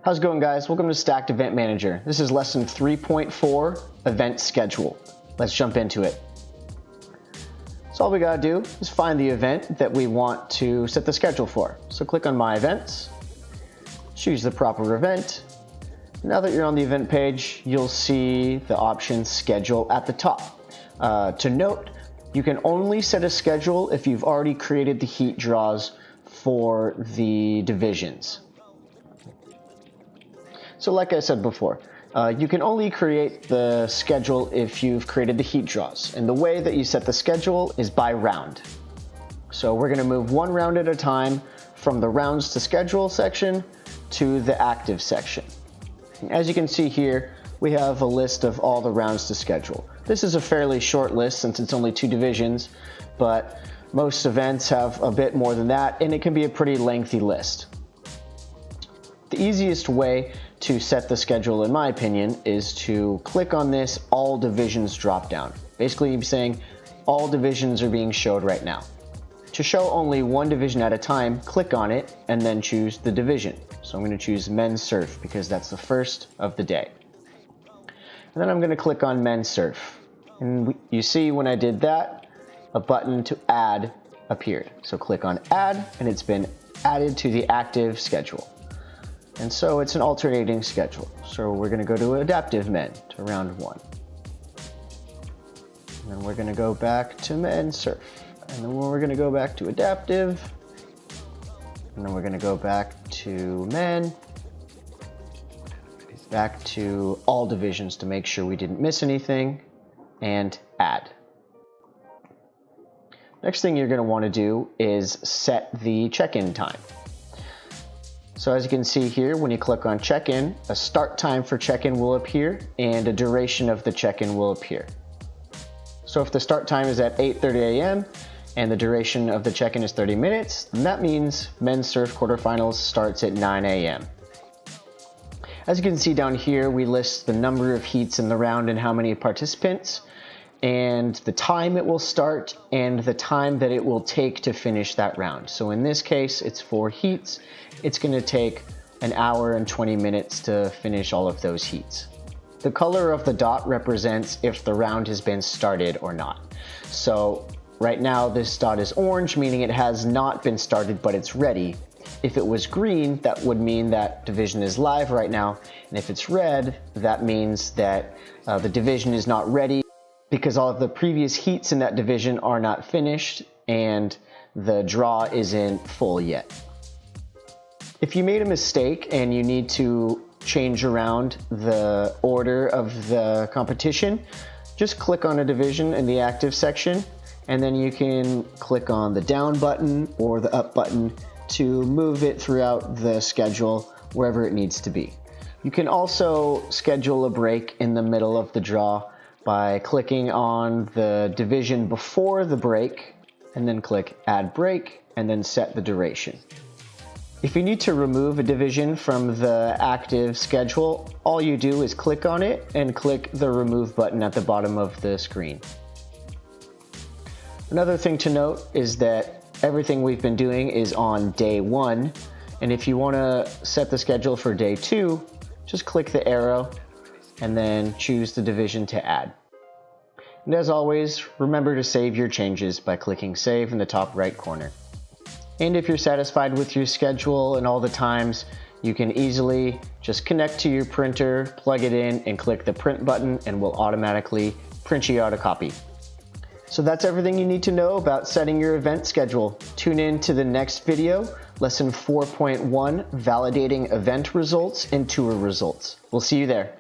How's it going, guys? Welcome to STACT Event Manager. This is lesson 3.4, Event Schedule. Let's jump into it. So all we gotta do is find the event that we want to set the schedule for. So click on My Events, choose the proper event. Now that you're on the event page, you'll see the option Schedule at the top. To note, you can only set a schedule if you've already created the heat draws for the divisions. So like I said before, you can only create the schedule if you've created the heat draws. And the way that you set the schedule is by round. So we're going to move one round at a time from the rounds to schedule section to the active section. As you can see here, we have a list of all the rounds to schedule. This is a fairly short list since it's only 2 divisions, but most events have a bit more than that, and it can be a pretty lengthy list. The easiest way to set the schedule, in my opinion, is to click on this All Divisions drop-down. Basically, you're saying all divisions are being showed right now. To show only one division at a time, click on it and then choose the division. So I'm going to choose Men's Surf because that's the first of the day. And then I'm going to click on Men's Surf. And you see when I did that, a button to add appeared. So click on Add and it's been added to the active schedule. And so it's an alternating schedule. So we're going to go to Adaptive Men to round 1. And then we're going to go back to Men's Surf. And then we're going to go back to Adaptive. And then we're going to go back to Men. Back to all divisions to make sure we didn't miss anything. And Add. Next thing you're going to want to do is set the check-in time. So as you can see here, when you click on check-in, a start time for check-in will appear and a duration of the check-in will appear. So if the start time is at 8:30 a.m. and the duration of the check-in is 30 minutes, then that means Men's Surf quarterfinals starts at 9 a.m. As you can see down here, we list the number of heats in the round and how many participants, and the time it will start and the time that it will take to finish that round. So in this case, it's 4 heats. It's going to take 1 hour and 20 minutes to finish all of those heats. The color of the dot represents if the round has been started or not. So right now this dot is orange, meaning it has not been started, but it's ready. If it was green, that would mean that division is live right now. And if it's red, that means that the division is not ready, because all of the previous heats in that division are not finished and the draw isn't full yet. If you made a mistake and you need to change around the order of the competition, just click on a division in the active section, and then you can click on the down button or the up button to move it throughout the schedule wherever it needs to be. You can also schedule a break in the middle of the draw by clicking on the division before the break and then click Add Break and then set the duration. If you need to remove a division from the active schedule, all you do is click on it and click the Remove button at the bottom of the screen. Another thing to note is that everything we've been doing is on day 1, and if you want to set the schedule for day 2, just click the arrow and then choose the division to add. And as always, remember to save your changes by clicking Save in the top right corner. And if you're satisfied with your schedule and all the times, you can easily just connect to your printer, plug it in, and click the print button, and we'll automatically print you out a copy. So that's everything you need to know about setting your event schedule. Tune in to the next video, lesson 4.1, Validating Event Results and Tour Results. We'll see you there.